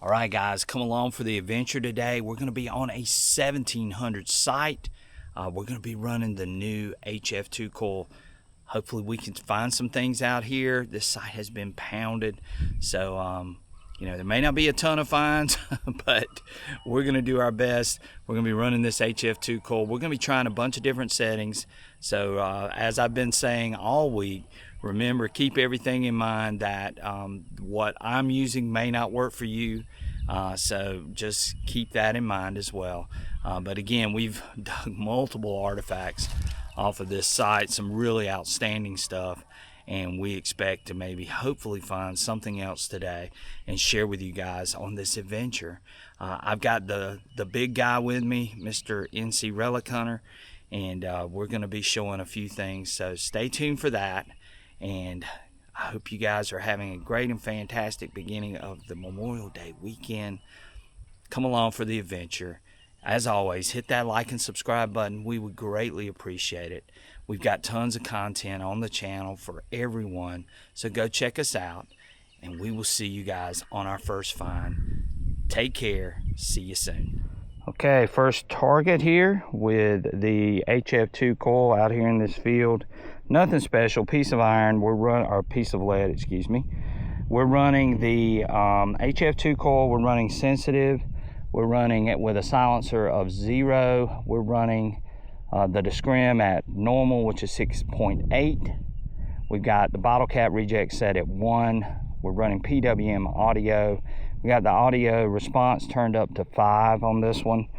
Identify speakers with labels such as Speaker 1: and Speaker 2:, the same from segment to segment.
Speaker 1: All right, guys, come along for the adventure today. We're going to be on a 1700 site. We're going to be running the new HF2 coil. Hopefully we can find some things out here. This site has been pounded, so there may not be a ton of finds, but we're going to do our best. We're going to be running this HF2 coil. We're going to be trying a bunch of different settings. So as I've been saying all week, remember, keep everything in mind that what I'm using may not work for you. So just keep that in mind as well. But again, we've dug multiple artifacts off of this site, some really outstanding stuff. And we expect to maybe hopefully find something else today and share with you guys on this adventure. I've got the big guy with me, Mr. NC Relic Hunter, and we're going to be showing a few things. So stay tuned for that. And I hope you guys are having a great and fantastic beginning of the Memorial Day weekend. Come along for the adventure. As always, hit that like and subscribe button. We would greatly appreciate it. We've got tons of content on the channel for everyone, so go check us out, and we will see you guys on our first find. Take care. See you soon. Okay, first target here with the HF2 coil out here in this field. Nothing special, piece of iron. Piece of lead, excuse me. We're running the HF2 coil. We're running sensitive. We're running it with a silencer of 0. We're running the Discrim at normal, which is 6.8. We've got the bottle cap reject set at 1. We're running PWM audio. We got the audio response turned up to 5 on this one,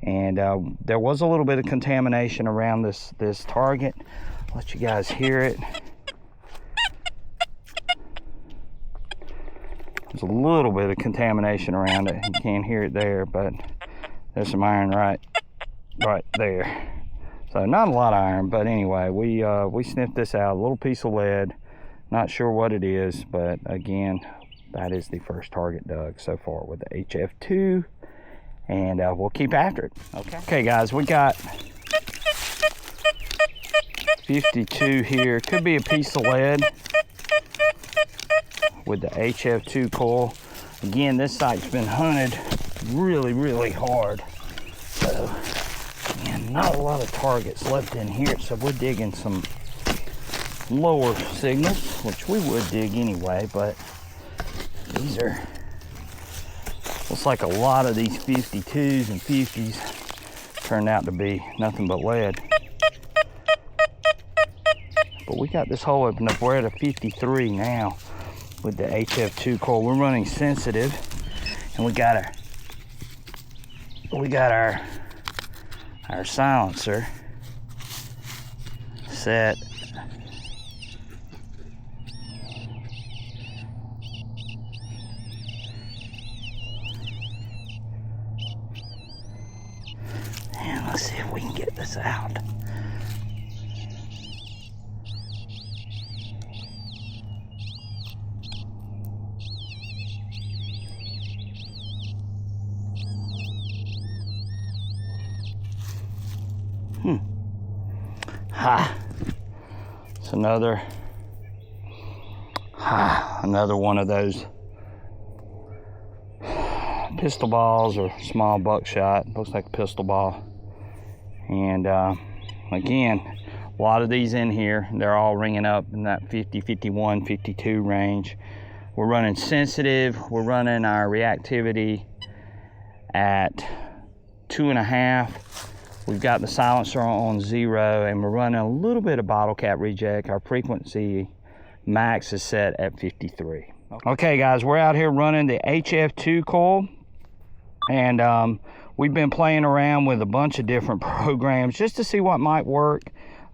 Speaker 1: and there was a little bit of contamination around this target. I'll let you guys hear it. There's a little bit of contamination around it. You can't hear it there, but there's some iron right there. So not a lot of iron, but anyway, we sniffed this out. A little piece of lead. Not sure what it is, but again, that is the first target dug so far with the HF2, and we'll keep after it. Okay, guys, we got 52 here. Could be a piece of lead with the HF2 coil. Again, this site's been hunted really, really hard. So, again, not a lot of targets left in here, so we're digging some lower signals, which we would dig anyway, but these are, looks like a lot of these 52s and 50s turned out to be nothing but lead. But we got this hole opened up. We're at a 53 now with the HF2 coil. We're running sensitive, and we got our silencer set and let's see if we can get this out. It's another one of those pistol balls or small buckshot. Looks like a pistol ball. And again, a lot of these in here, they're all ringing up in that 50, 51, 52 range. We're running sensitive. We're running our reactivity at 2.5. We've got the silencer on 0, and we're running a little bit of bottle cap reject. Our frequency max is set at 53. Okay, guys, we're out here running the HF2 coil, and we've been playing around with a bunch of different programs just to see what might work.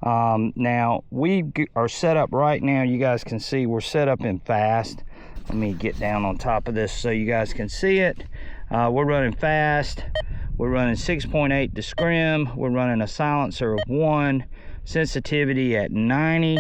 Speaker 1: Now, we are set up right now. You guys can see we're set up in fast. Let me get down on top of this so you guys can see it. We're running fast. We're running 6.8 Discrim. We're running a silencer of 1, sensitivity at 90.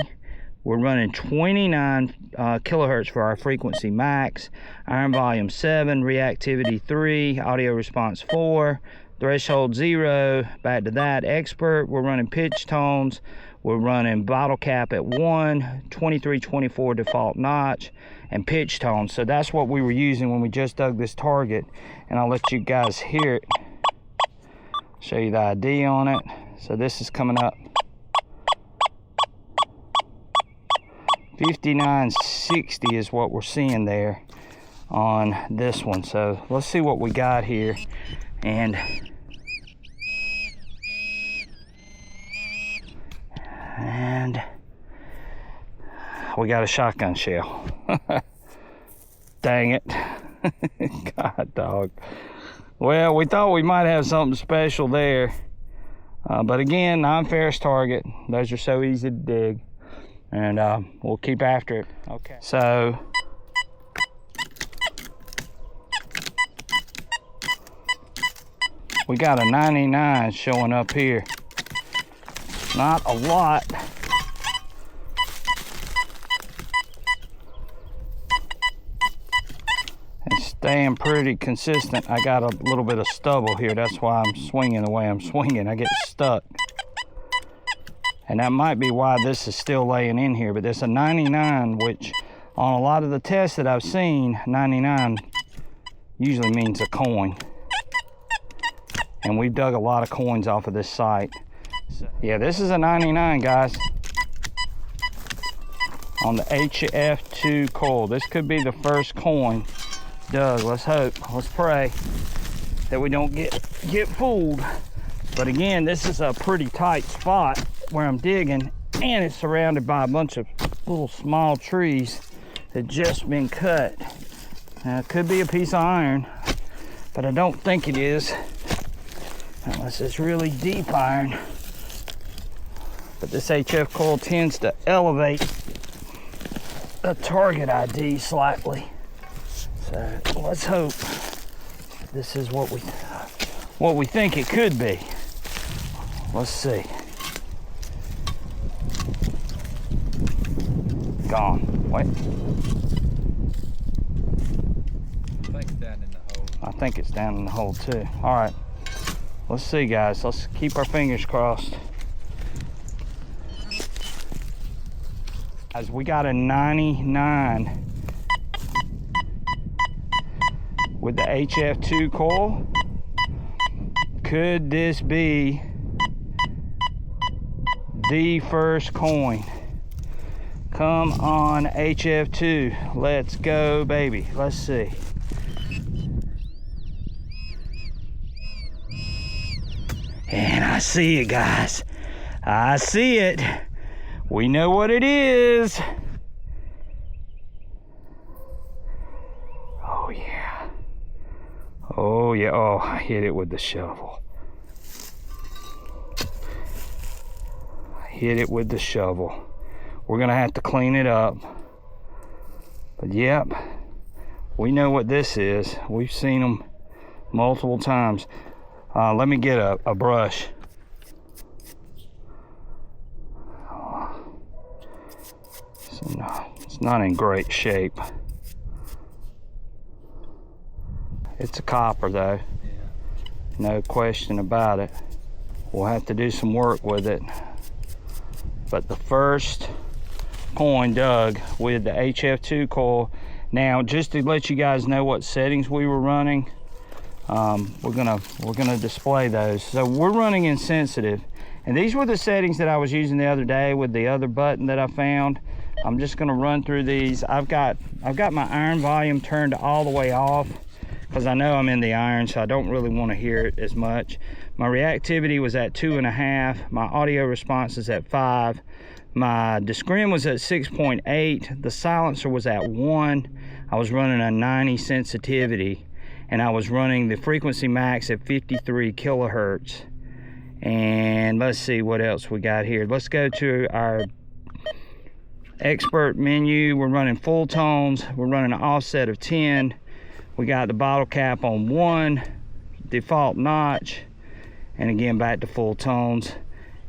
Speaker 1: We're running 29 kilohertz for our frequency max, iron volume 7, reactivity 3, audio response 4, threshold 0. Back to that, expert. We're running pitch tones We're running bottle cap at 1, 23-24 default notch, and pitch tone. So that's what we were using when we just dug this target. And I'll let you guys hear it. Show you the ID on it. So this is coming up 5960 is what we're seeing there on this one. So let's see what we got here. And we got a shotgun shell. Dang it. God dog. Well, we thought we might have something special there. But again, non-ferrous target. Those are so easy to dig. And we'll keep after it. Okay. So we got a 99 showing up here. Not a lot. It's staying pretty consistent. I got a little bit of stubble here. That's why I'm swinging the way I'm swinging. I get stuck. And that might be why this is still laying in here. But there's a 99, which on a lot of the tests that I've seen, 99 usually means a coin. And we've dug a lot of coins off of this site. So, yeah, this is a 99, guys. On the HF2 coil. This could be the first coin dug. Let's hope. Let's pray that we don't get fooled. But again, this is a pretty tight spot where I'm digging, and it's surrounded by a bunch of little small trees that just been cut. Now, it could be a piece of iron, but I don't think it is, unless it's really deep iron. But this HF coil tends to elevate the target ID slightly. So let's hope this is what we think it could be. Let's see. Gone. Wait.
Speaker 2: I think it's down in the hole.
Speaker 1: I think it's down in the hole too. All right. Let's see, guys. Let's keep our fingers crossed. Guys, we got a 99 with the HF2 coil. Could this be the first coin? Come on, HF2. Let's go, baby. Let's see. And I see it, guys. I see it. We know what it is. Oh, yeah. Oh, yeah. Oh, I hit it with the shovel. I hit it with the shovel. We're gonna have to clean it up. But yep, we know what this is. We've seen them multiple times. Let me get a brush. It's not in great shape. It's a copper though.
Speaker 2: Yeah.
Speaker 1: No question about it. We'll have to do some work with it. But the first coin dug with the HF2 coil. Now, just to let you guys know what settings we were running, we're gonna display those. So we're running in sensitive, and these were the settings that I was using the other day with the other button that I found. I'm just gonna run through these. I've got my iron volume turned all the way off because I know I'm in the iron, so I don't really want to hear it as much. My reactivity was at 2.5. My audio response is at 5. My discrim was at 6.8. The silencer was at 1. I was running a 90 sensitivity, and I was running the frequency max at 53 kilohertz. And let's see what else we got here. Let's go to our expert menu. We're running full tones. We're running an offset of 10. We got the bottle cap on 1, default notch, and again back to full tones.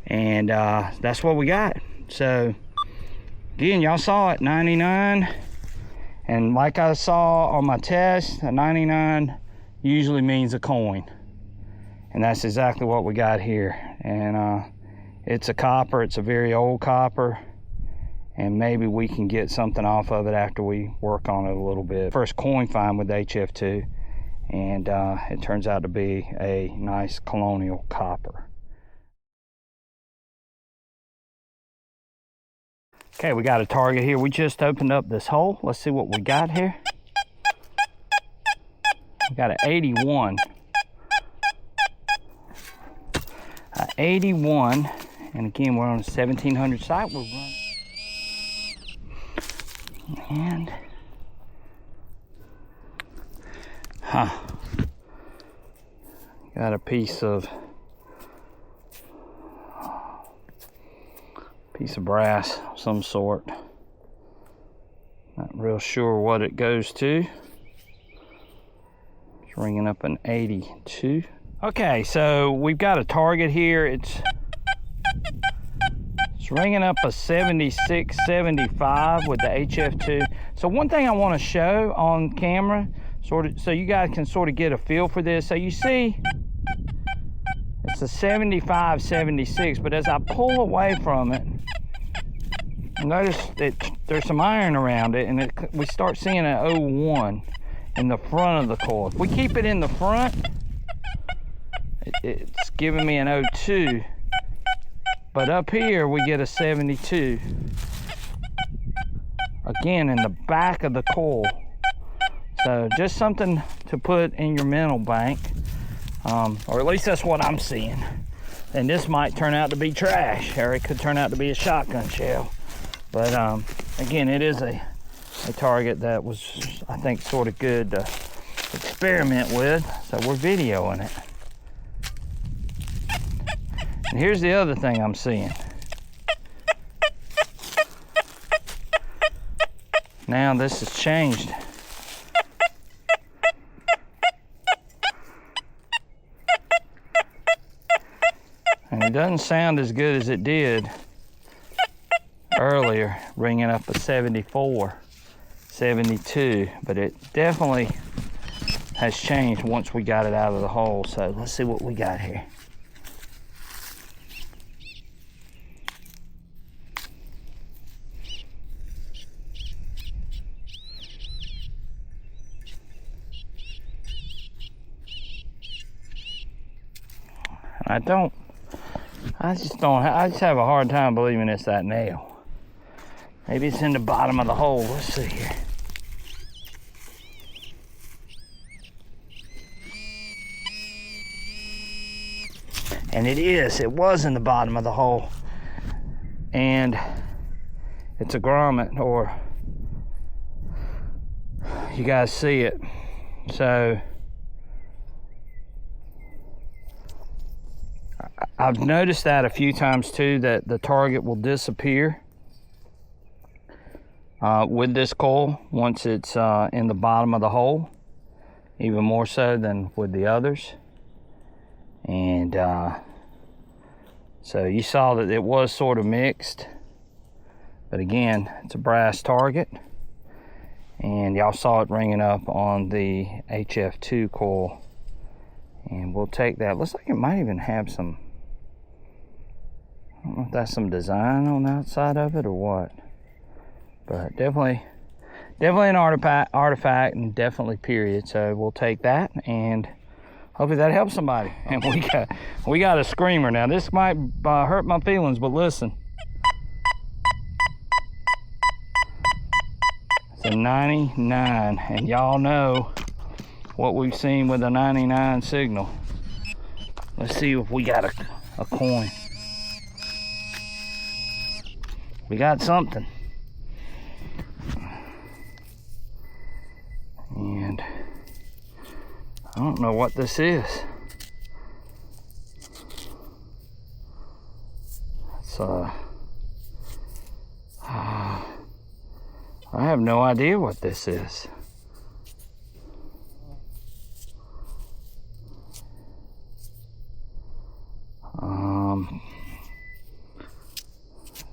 Speaker 1: And that's what we got. So again, y'all saw it, 99. And like I saw on my test, a 99 usually means a coin. And that's exactly what we got here. And It's a copper, it's a very old copper, and maybe we can get something off of it after we work on it a little bit. First coin find with HF2, and it turns out to be a nice colonial copper. Okay, we got a target here. We just opened up this hole. Let's see what we got here. We got an 81. An 81, and again, we're on a 1700 site. We're running. And, got a piece of brass of some sort. Not real sure what it goes to. It's ringing up an 82. Okay, so we've got a target here. It's ringing up a 76, 75 with the HF2. So one thing I want to show on camera, sort of, so you guys can sort of get a feel for this. So you see, it's a 75, 76, but as I pull away from it, notice that there's some iron around it, and we start seeing an 01 in the front of the coil. If we keep it in the front, it's giving me an 02, but up here we get a 72. Again, in the back of the coil. So just something to put in your mental bank, or at least that's what I'm seeing. And this might turn out to be trash, or it could turn out to be a shotgun shell. But again, it is a target that was, I think, sort of good to experiment with. So we're videoing it. And here's the other thing I'm seeing. Now this has changed. And it doesn't sound as good as it did earlier, ringing up a 74, 72, but it definitely has changed once we got it out of the hole. So let's see what we got here. I just have a hard time believing it's that nail. Maybe it's in the bottom of the hole. Let's see here. And it was in the bottom of the hole. And it's a grommet, or you guys see it. So I've noticed that a few times too, that the target will disappear with this coil once it's in the bottom of the hole, even more so than with the others. And so you saw that it was sort of mixed, but again, it's a brass target, and y'all saw it ringing up on the HF2 coil. And we'll take that. Looks like it might even have some, I don't know if that's some design on the outside of it or what, but definitely an artifact, and definitely period. So we'll take that, and hopefully that helps somebody. And we got a screamer. Now this might hurt my feelings, but listen, it's a 99, and y'all know what we've seen with a 99 signal. Let's see if we got a coin. We got something. And I don't know what this is. It's I have no idea what this is.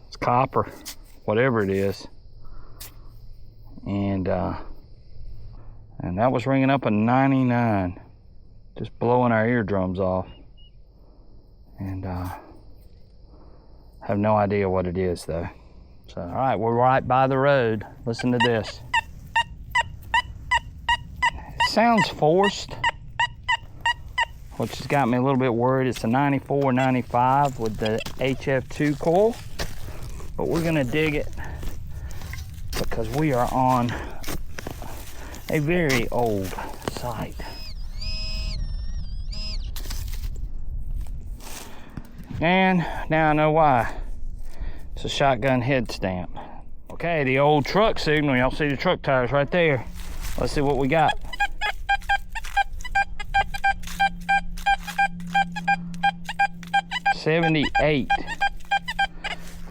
Speaker 1: It's copper, whatever it is. And that was ringing up a 99, just blowing our eardrums off. And Have no idea what it is though. So, all right, we're right by the road. Listen to this. It sounds forced, which has got me a little bit worried. It's a 94, 95 with the HF2 coil, but we're gonna dig it because we are on a very old site. And now I know why. It's a shotgun head stamp. Okay, the old truck signal. Y'all see the truck tires right there. Let's see what we got. .78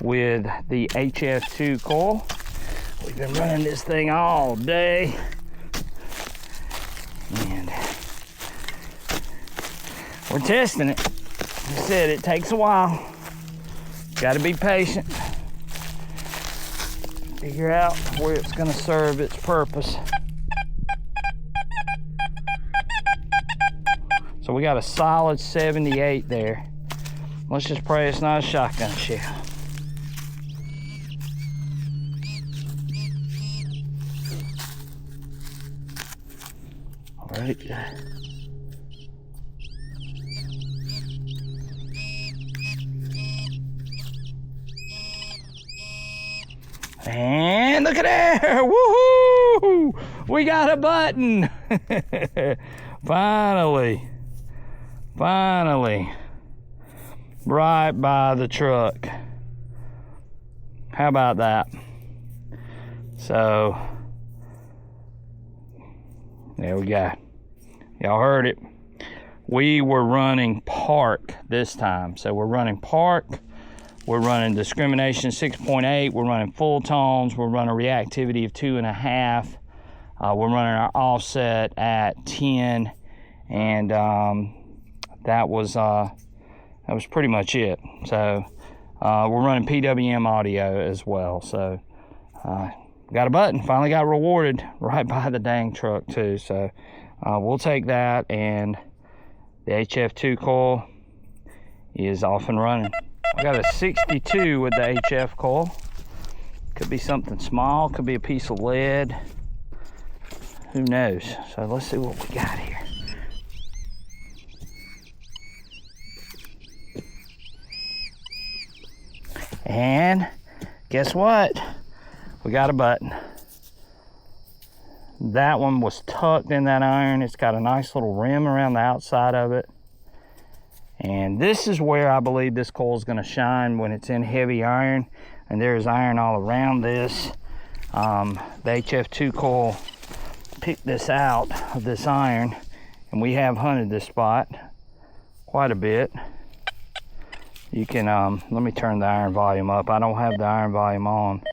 Speaker 1: with the HF2 coil. We've been running this thing all day. And we're testing it. Like I said, it takes a while. Got to be patient. Figure out where it's going to serve its purpose. So we got a solid 78 there. Let's just pray it's not a shotgun shell. All right. And look at there! Woohoo! We got a button! Finally. Finally. Right by the truck. How about that? So, there we go. Y'all heard it. We were running park this time. So we're running park. We're running discrimination 6.8. We're running full tones. We're running reactivity of 2.5. We're running our offset at 10. And that was pretty much it. So we're running PWM audio as well. So got a button. Finally got rewarded right by the dang truck too. So we'll take that, and the HF2 coil is off and running. I got a 62 with the HF coil. Could be something small, could be a piece of lead. Who knows? So let's see what we got here. And guess what? We got a button. That one was tucked in that iron. It's got a nice little rim around the outside of it. And this is where I believe this coil is going to shine when it's in heavy iron. And there's iron all around this. The HF2 coil picked this out of this iron. And we have hunted this spot quite a bit. You can, let me turn the iron volume up. I don't have the iron volume on.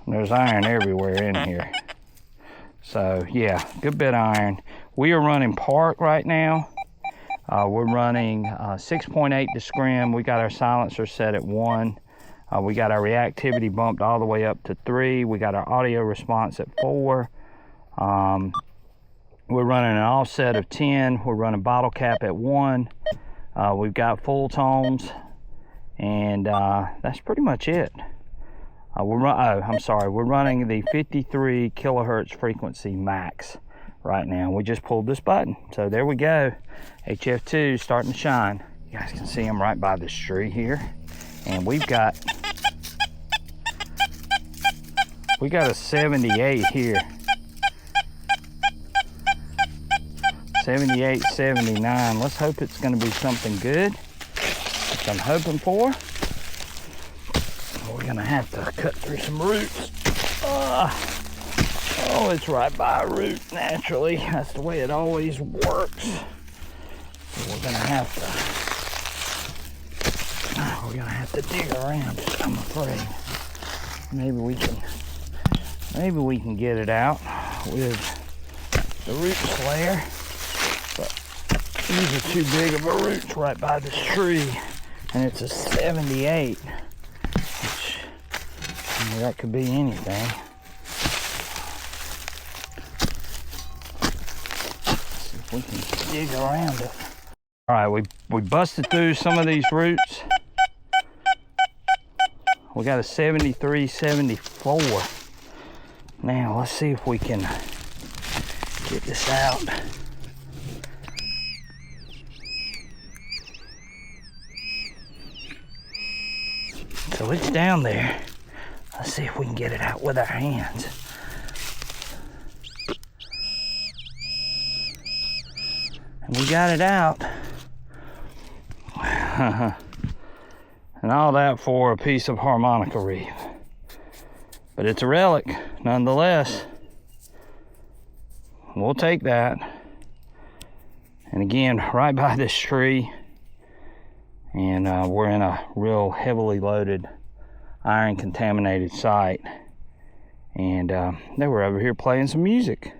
Speaker 1: There's iron everywhere in here. So yeah, good bit of iron. We are running park right now. We're running 6.8 discrim. We got our silencer set at 1. We got our reactivity bumped all the way up to 3. We got our audio response at 4. We're running an offset of 10. We're running bottle cap at 1. We've got full tones, and that's pretty much it. We're running the 53 kilohertz frequency max right now. We just pulled this button. So there we go. HF2 starting to shine. You guys can see them right by this tree here. And we got a 78 here. 78, 79. Let's hope it's going to be something good, which I'm hoping for. We're gonna have to cut through some roots. Oh, it's right by a root naturally. That's the way it always works. So we're gonna have to dig around it, I'm afraid. Maybe we can get it out with the root slayer. But these are too big of a roots right by this tree, and it's a 78. That could be anything. we can dig around it. All right, we busted through some of these roots. We got a 73, 74. Now let's see if we can get this out. So it's down there. Let's see if we can get it out with our hands. And we got it out. And all that for a piece of harmonica reef. But it's a relic, nonetheless. We'll take that. And again, right by this tree. And we're in a real heavily loaded, iron contaminated site. And they were over here playing some music,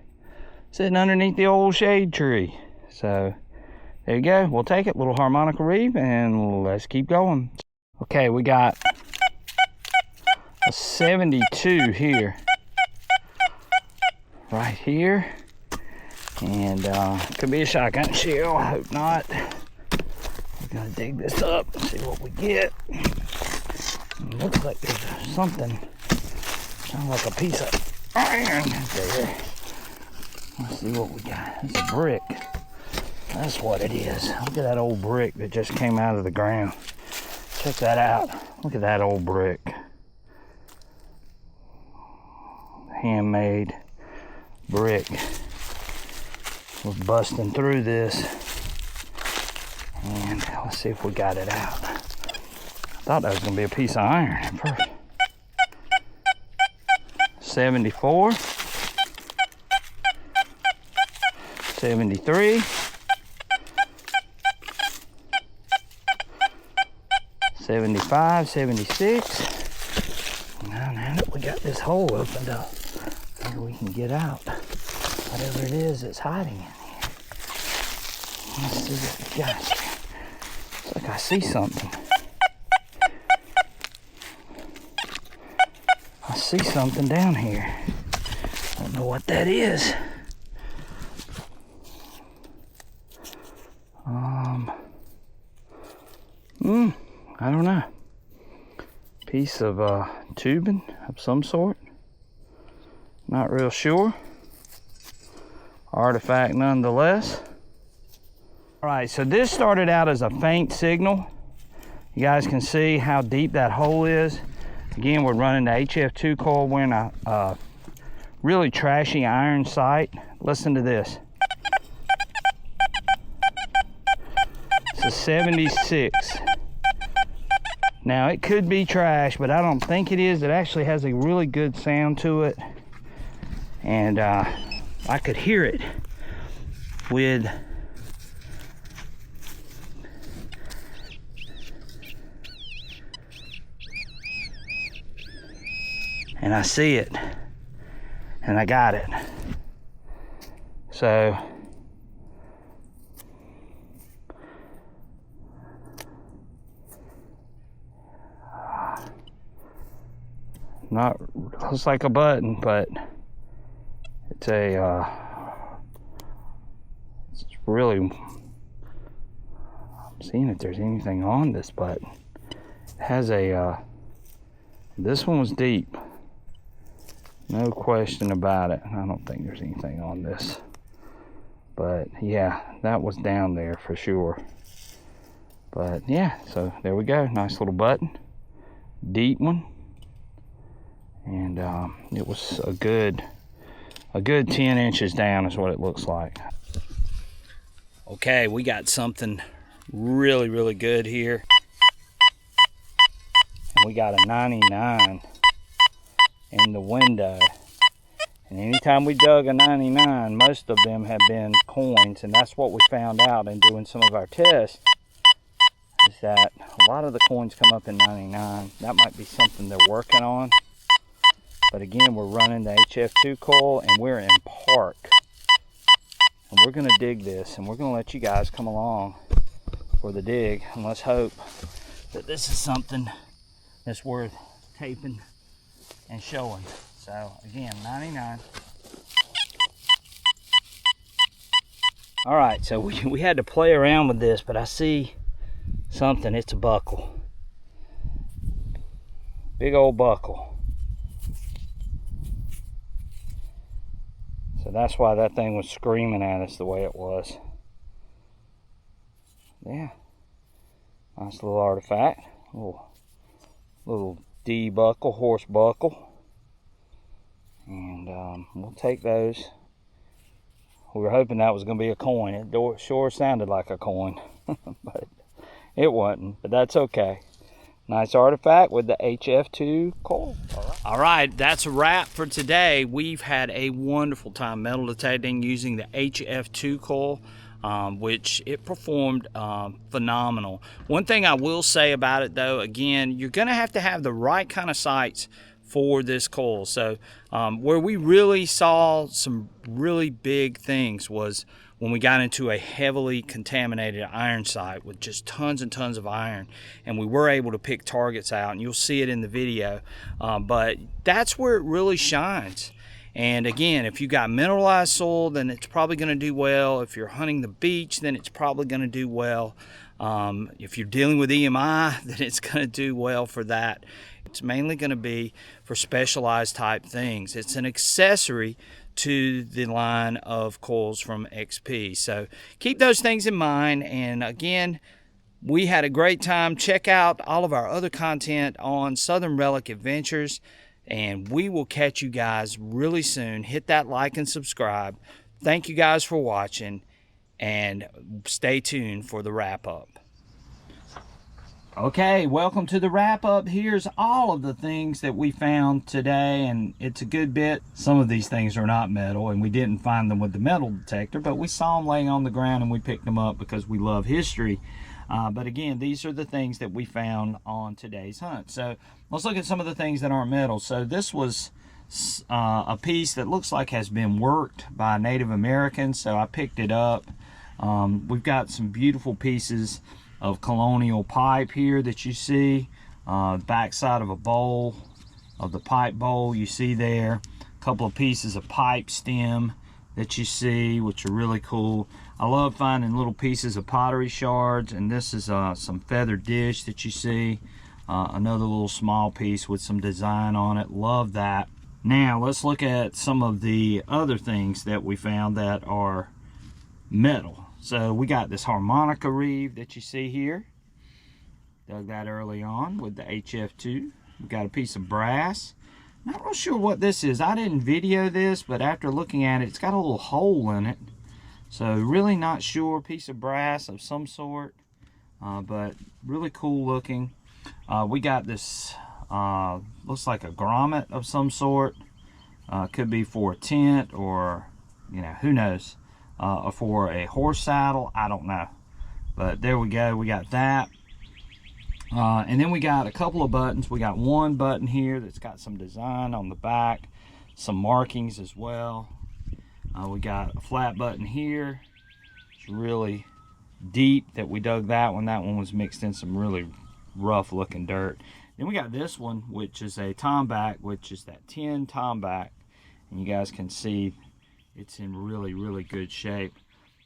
Speaker 1: sitting underneath the old shade tree. So there you go, we'll take it, little harmonica reef, and let's keep going. Okay, we got a 72 here, right here. And could be a shotgun shell, I hope not. We're gonna dig this up and see what we get. It looks like there's something, sounds like a piece of iron there. Let's see what we got. It's a brick. That's what it is. Look at that old brick that just came out of the ground. Check that out. Look at that old brick. Handmade brick. We're busting through this. And let's see if we got it out. I thought that was going to be a piece of iron at first. 74. 73. 75, 76. Now that we got this hole opened up, maybe we can get out whatever it is that's hiding in here. Let's see what we got here. Looks like I see something. I see something down here. I don't know what that is. I don't know. Piece of tubing of some sort. Not real sure. Artifact nonetheless. Alright, so this started out as a faint signal. You guys can see how deep that hole is. Again, we're running the HF2 coil. We're in a really trashy iron site. Listen to this. It's a 76. Now it could be trash, but I don't think it is. It actually has a really good sound to it. And I could hear it with and I see it and I got it. So not looks like a button, but it's a it's really, I'm seeing if there's anything on this button. It has a this one was deep, no question about it. I don't think there's anything on this, but yeah, that was down there for sure. But yeah, so there we go, nice little button, deep one. And it was a good 10 inches down is what it looks like. Okay, we got something really good here. And we got a 99 in the window. And anytime we dug a 99, most of them have been coins. And that's what we found out in doing some of our tests, is that a lot of the coins come up in 99. That might be something they're working on. But again, we're running the HF2 coil and we're in park. And we're gonna dig this and we're gonna let you guys come along for the dig. And let's hope that this is something that's worth taping and showing. So again, 99. All right, so we had to play around with this, but I see something. It's a buckle. Big old buckle. So that's why that thing was screaming at us the way it was. Yeah. Nice little artifact. Little D buckle, horse buckle. And we'll take those. We were hoping that was going to be a coin. It sure sounded like a coin, but it wasn't. But that's okay. Nice artifact with the HF2 coil. All right, that's a wrap for today. We've had a wonderful time metal detecting using the HF2 coil, which it performed phenomenal. One thing I will say about it, though, again, you're going to have the right kind of sights for this coil. So where we really saw some really big things was when we got into a heavily contaminated iron site with just tons and tons of iron, and we were able to pick targets out, and you'll see it in the video, but that's where it really shines. And again, if you got mineralized soil, then it's probably going to do well. If you're hunting the beach, then it's probably going to do well. If you're dealing with EMI, then it's going to do well for that. It's mainly going to be for specialized type things. It's an accessory to the line of coils from XP. So keep those things in mind. And again, we had a great time. Check out all of our other content on Southern Relic Adventures, and we will catch you guys really soon. Hit that like and subscribe. Thank you guys for watching, and stay tuned for the wrap up. Okay, welcome to the wrap up. Here's all of the things that we found today, and it's a good bit. Some of these things are not metal, and we didn't find them with the metal detector, but we saw them laying on the ground and we picked them up because we love history. But again, these are the things that we found on today's hunt. So let's look at some of the things that aren't metal. So this was a piece that looks like has been worked by Native Americans, so I picked it up. We've got some beautiful pieces of colonial pipe here that you see. Backside of a bowl, of the pipe bowl, you see there. A couple of pieces of pipe stem that you see, which are really cool. I love finding little pieces of pottery shards, and this is some feathered dish that you see. Another little small piece with some design on it. Love that. Now let's look at some of the other things that we found that are metal. So we got this harmonica reeve that you see here. Dug that early on with the HF2. We got a piece of brass. Not real sure what this is. I didn't video this, but after looking at it, it's got a little hole in it. So really not sure. Piece of brass of some sort, but really cool looking. We got this, looks like a grommet of some sort. Could be for a tent, or, you know, who knows. For a horse saddle, I don't know. But there we go, we got that. And then we got a couple of buttons. We got one button here that's got some design on the back, some markings as well. We got a flat button here. It's really deep that we dug that one. That one was mixed in some really rough looking dirt. Then we got this one, which is a tomback, which is that tin tomback. And you guys can see it's in really, really good shape.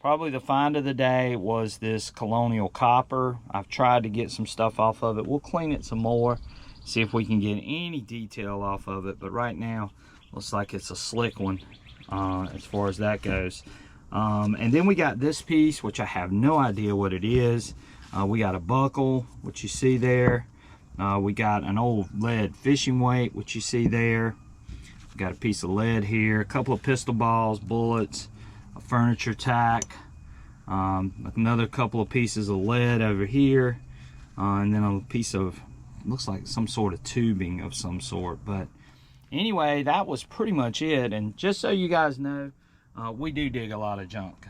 Speaker 1: Probably the find of the day was this colonial copper. I've tried to get some stuff off of it. We'll clean it some more, see if we can get any detail off of it. But right now, looks like it's a slick one as far as that goes. And then we got this piece, which I have no idea what it is. We got a buckle, which you see there. We got an old lead fishing weight, which you see there. We got a piece of lead here, a couple of pistol balls, bullets, a furniture tack, another couple of pieces of lead over here, and then a piece of, looks like some sort of tubing of some sort. But anyway, that was pretty much it. And just so you guys know, we do dig a lot of junk.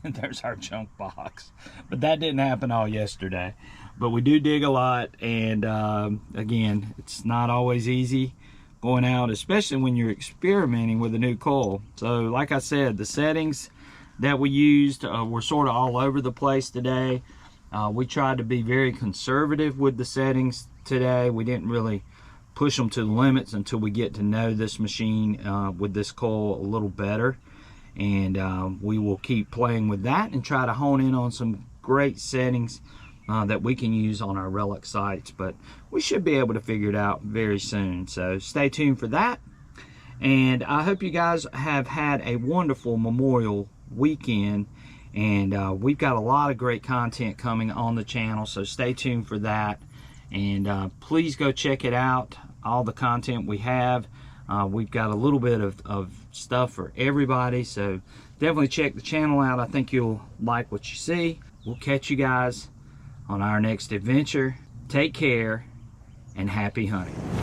Speaker 1: There's our junk box. But that didn't happen all yesterday. But we do dig a lot, and again, it's not always easy going out, especially when you're experimenting with a new coil. So like I said, the settings that we used were sort of all over the place today. We tried to be very conservative with the settings today. We didn't really push them to the limits until we get to know this machine with this coil a little better. and we will keep playing with that and try to hone in on some great settings that we can use on our relic sites. But we should be able to figure it out very soon, so stay tuned for that. And I hope you guys have had a wonderful Memorial weekend, and we've got a lot of great content coming on the channel, so stay tuned for that. And please go check it out, all the content we have. We've got a little bit of stuff for everybody, so definitely check the channel out. I think you'll like what you see. We'll catch you guys on our next adventure. Take care and happy hunting.